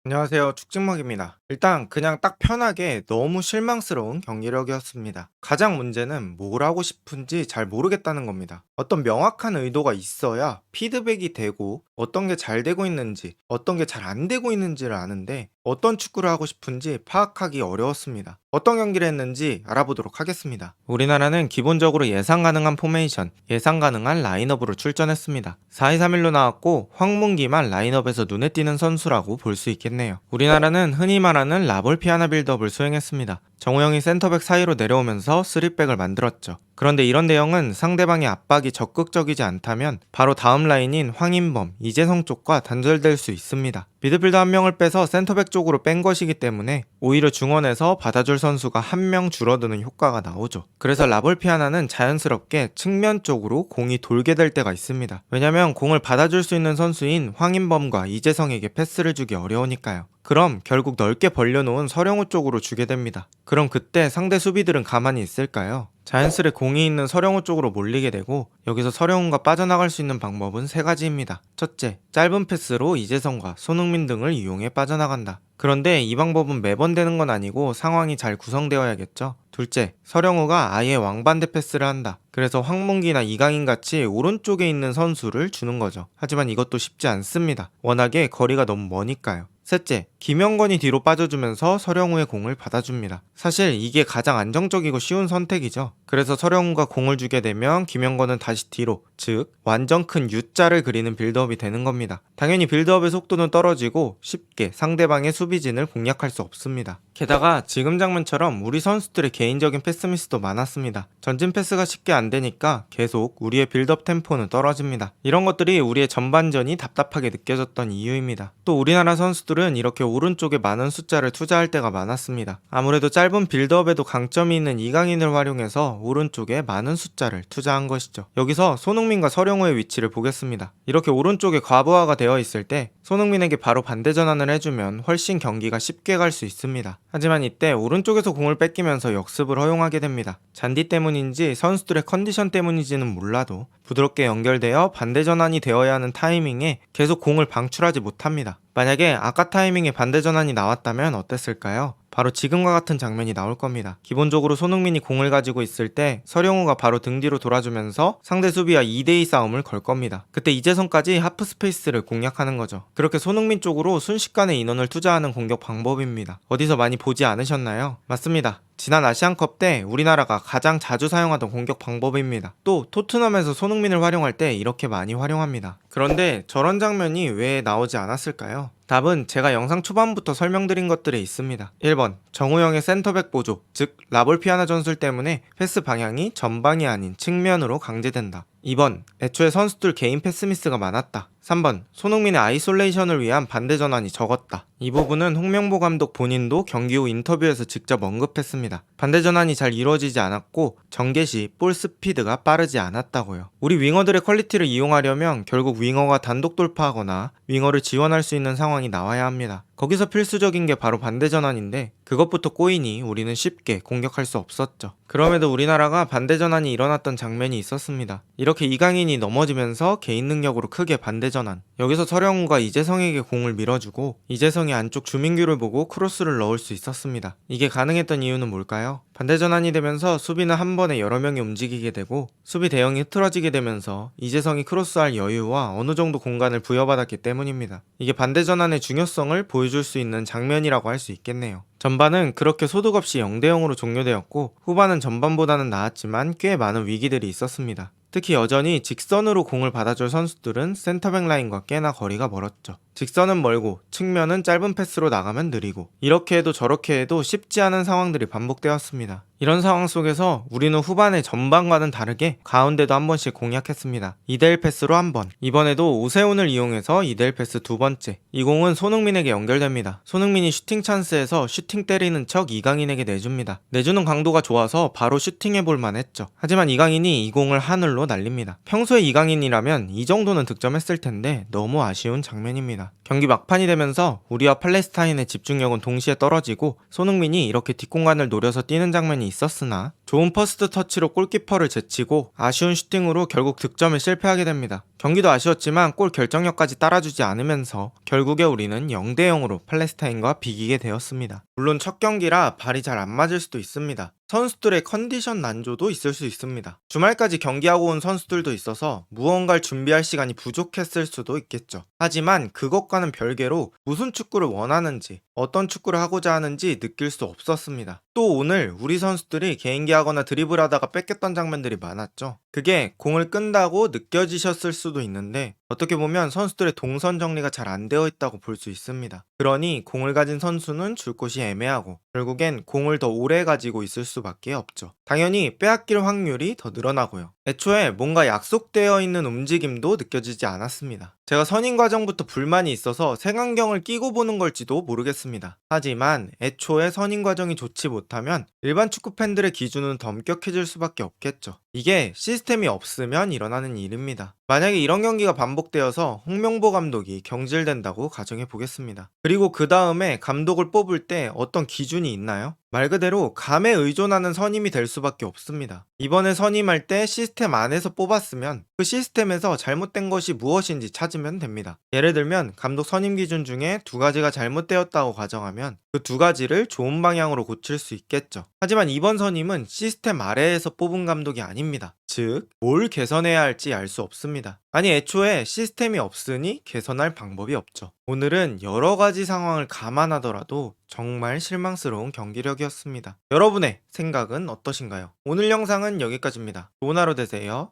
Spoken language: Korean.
안녕하세요. 축직먹입니다. 일단 그냥 딱 편하게 너무 실망스러운 경기력이었습니다. 가장 문제는 뭘 하고 싶은지 잘 모르겠다는 겁니다. 어떤 명확한 의도가 있어야 피드백이 되고 어떤 게 잘 되고 있는지 어떤 게 잘 안 되고 있는지를 아는데 어떤 축구를 하고 싶은지 파악하기 어려웠습니다. 어떤 경기를 했는지 알아보도록 하겠습니다. 우리나라는 기본적으로 예상 가능한 포메이션, 예상 가능한 라인업으로 출전했습니다. 4-2-3-1로 나왔고 황문기만 라인업에서 눈에 띄는 선수라고 볼 수 있겠네요. 우리나라는 흔히 말하는 라볼피아나 빌드업을 수행했습니다. 정우영이 센터백 사이로 내려오면서 3백을 만들었죠. 그런데 이런 대형은 상대방의 압박이 적극적이지 않다면 바로 다음 라인인 황인범, 이재성 쪽과 단절될 수 있습니다. 미드필더 한 명을 빼서 센터백 쪽으로 뺀 것이기 때문에 오히려 중원에서 받아줄 선수가 한 명 줄어드는 효과가 나오죠. 그래서 라볼피아나는 자연스럽게 측면 쪽으로 공이 돌게 될 때가 있습니다. 왜냐면 공을 받아줄 수 있는 선수인 황인범과 이재성에게 패스를 주기 어려우니까요. 그럼 결국 넓게 벌려놓은 서령우 쪽으로 주게 됩니다. 그럼 그때 상대 수비들은 가만히 있을까요? 자연스레 공이 있는 서령우 쪽으로 몰리게 되고 여기서 서령우가 빠져나갈 수 있는 방법은 세 가지입니다. 첫째, 짧은 패스로 이재성과 손흥민 등을 이용해 빠져나간다. 그런데 이 방법은 매번 되는 건 아니고 상황이 잘 구성되어야겠죠. 둘째, 서령우가 아예 왕반대 패스를 한다. 그래서 황문기나 이강인 같이 오른쪽에 있는 선수를 주는 거죠. 하지만 이것도 쉽지 않습니다. 워낙에 거리가 너무 머니까요. 셋째, 김영건이 뒤로 빠져주면서 서령우의 공을 받아줍니다. 사실 이게 가장 안정적이고 쉬운 선택이죠. 그래서 서령우가 공을 주게 되면 김영건은 다시 뒤로, 즉 완전 큰 U자를 그리는 빌드업이 되는 겁니다. 당연히 빌드업의 속도는 떨어지고 쉽게 상대방의 수비진을 공략할 수 없습니다. 게다가 지금 장면처럼 우리 선수들의 개인적인 패스 미스도 많았습니다. 전진 패스가 쉽게 안 되니까 계속 우리의 빌드업 템포는 떨어집니다. 이런 것들이 우리의 전반전이 답답하게 느껴졌던 이유입니다. 또 우리나라 선수들은 이렇게 오른쪽에 많은 숫자를 투자할 때가 많았습니다. 아무래도 짧은 빌드업에도 강점이 있는 이강인을 활용해서 오른쪽에 많은 숫자를 투자한 것이죠. 여기서 손흥민과 서령우의 위치를 보겠습니다. 이렇게 오른쪽에 과부하가 되어 있을 때 손흥민에게 바로 반대 전환을 해주면 훨씬 경기가 쉽게 갈 수 있습니다. 하지만 이때 오른쪽에서 공을 뺏기면서 역습을 허용하게 됩니다. 잔디 때문인지 선수들의 컨디션 때문인지는 몰라도 부드럽게 연결되어 반대 전환이 되어야 하는 타이밍에 계속 공을 방출하지 못합니다. 만약에 아까 타이밍에 반대 전환이 나왔다면 어땠을까요? 바로 지금과 같은 장면이 나올 겁니다. 기본적으로 손흥민이 공을 가지고 있을 때 서령우가 바로 등 뒤로 돌아주면서 상대 수비와 2대2 싸움을 걸 겁니다. 그때 이재성까지 하프 스페이스를 공략하는 거죠. 그렇게 손흥민 쪽으로 순식간에 인원을 투자하는 공격 방법입니다. 어디서 많이 보지 않으셨나요? 맞습니다. 지난 아시안컵 때 우리나라가 가장 자주 사용하던 공격 방법입니다. 또 토트넘에서 손흥민을 활용할 때 이렇게 많이 활용합니다. 그런데 저런 장면이 왜 나오지 않았을까요? 답은 제가 영상 초반부터 설명드린 것들에 있습니다. 1번, 정우영의 센터백 보조, 즉 라볼피아나 전술 때문에 패스 방향이 전방이 아닌 측면으로 강제된다. 2번, 애초에 선수들 개인 패스 미스가 많았다. 3번, 손흥민의 아이솔레이션을 위한 반대 전환이 적었다. 이 부분은 홍명보 감독 본인도 경기 후 인터뷰에서 직접 언급했습니다. 반대 전환이 잘 이루어지지 않았고 전개 시 볼 스피드가 빠르지 않았다고요. 우리 윙어들의 퀄리티를 이용하려면 결국 윙어가 단독 돌파하거나 윙어를 지원할 수 있는 상황이 나와야 합니다. 거기서 필수적인 게 바로 반대 전환인데 그것부터 꼬이니 우리는 쉽게 공격할 수 없었죠. 그럼에도 우리나라가 반대 전환이 일어났던 장면이 있었습니다. 이렇게 이강인이 넘어지면서 개인 능력으로 크게 반대 전환. 여기서 서령우가 이재성에게 공을 밀어주고 이재성이 안쪽 주민규를 보고 크로스를 넣을 수 있었습니다. 이게 가능했던 이유는 뭘까요? 반대 전환이 되면서 수비는 한 번에 여러 명이 움직이게 되고 수비 대형이 흐트러지게 되면서 이재성이 크로스할 여유와 어느 정도 공간을 부여받았기 때문입니다. 이게 반대 전환의 중요성을 보여줄 수 있는 장면이라고 할 수 있겠네요. 전반은 그렇게 소득 없이 0대0으로 종료되었고 후반은 전반보다는 나았지만 꽤 많은 위기들이 있었습니다. 특히 여전히 직선으로 공을 받아줄 선수들은 센터백 라인과 꽤나 거리가 멀었죠. 직선은 멀고 측면은 짧은 패스로 나가면 느리고 이렇게 해도 저렇게 해도 쉽지 않은 상황들이 반복되었습니다. 이런 상황 속에서 우리는 후반에 전반과는 다르게 가운데도 한 번씩 공략했습니다. 2대1 패스로 한 번, 이번에도 오세훈을 이용해서 2대1 패스 두 번째. 이 공은 손흥민에게 연결됩니다. 손흥민이 슈팅 찬스에서 슈팅 때리는 척 이강인에게 내줍니다. 내주는 강도가 좋아서 바로 슈팅해볼 만했죠. 하지만 이강인이 이 공을 하늘로 날립니다. 평소에 이강인이라면 이 정도는 득점했을 텐데 너무 아쉬운 장면입니다. 있었습니다. 경기 막판이 되면서 우리와 팔레스타인의 집중력은 동시에 떨어지고 손흥민이 이렇게 뒷공간을 노려서 뛰는 장면이 있었으나 좋은 퍼스트 터치로 골키퍼를 제치고 아쉬운 슈팅으로 결국 득점에 실패하게 됩니다. 경기도 아쉬웠지만 골 결정력까지 따라주지 않으면서 결국에 우리는 0대0으로 팔레스타인과 비기게 되었습니다. 물론 첫 경기라 발이 잘 안 맞을 수도 있습니다. 선수들의 컨디션 난조도 있을 수 있습니다. 주말까지 경기하고 온 선수들도 있어서 무언가를 준비할 시간이 부족했을 수도 있겠죠. 하지만 그것과는 별개로 무슨 축구를 원하는지, 어떤 축구를 하고자 하는지 느낄 수 없었습니다. 또 오늘 우리 선수들이 개인기 하거나 드리블하다가 뺏겼던 장면들이 많았죠. 그게 공을 끈다고 느껴지셨을 수도 있는데 어떻게 보면 선수들의 동선 정리가 잘 안 되어 있다고 볼 수 있습니다. 그러니 공을 가진 선수는 줄 곳이 애매하고 결국엔 공을 더 오래 가지고 있을 수밖에 없죠. 당연히 빼앗길 확률이 더 늘어나고요. 애초에 뭔가 약속되어 있는 움직임도 느껴지지 않았습니다. 제가 선임 과정부터 불만이 있어서 색안경을 끼고 보는 걸지도 모르겠습니다. 하지만 애초에 선임 과정이 좋지 못하면 일반 축구 팬들의 기준은 더 엄격해질 수밖에 없겠죠. 이게 시스템이 없으면 일어나는 일입니다. 만약에 이런 경기가 반복되어서 홍명보 감독이 경질된다고 가정해 보겠습니다. 그리고 그 다음에 감독을 뽑을 때 어떤 기준이 있나요? 말 그대로 감에 의존하는 선임이 될 수밖에 없습니다. 이번에 선임할 때 시스템 안에서 뽑았으면 그 시스템에서 잘못된 것이 무엇인지 찾으면 됩니다. 예를 들면 감독 선임 기준 중에 두 가지가 잘못되었다고 가정하면 그 두 가지를 좋은 방향으로 고칠 수 있겠죠. 하지만 이번 선임은 시스템 아래에서 뽑은 감독이 아닙니다. 즉, 뭘 개선해야 할지 알 수 없습니다. 아니, 애초에 시스템이 없으니 개선할 방법이 없죠. 오늘은 여러 가지 상황을 감안하더라도 정말 실망스러운 경기력이었습니다. 여러분의 생각은 어떠신가요? 오늘 영상은 여기까지입니다. 좋은 하루 되세요.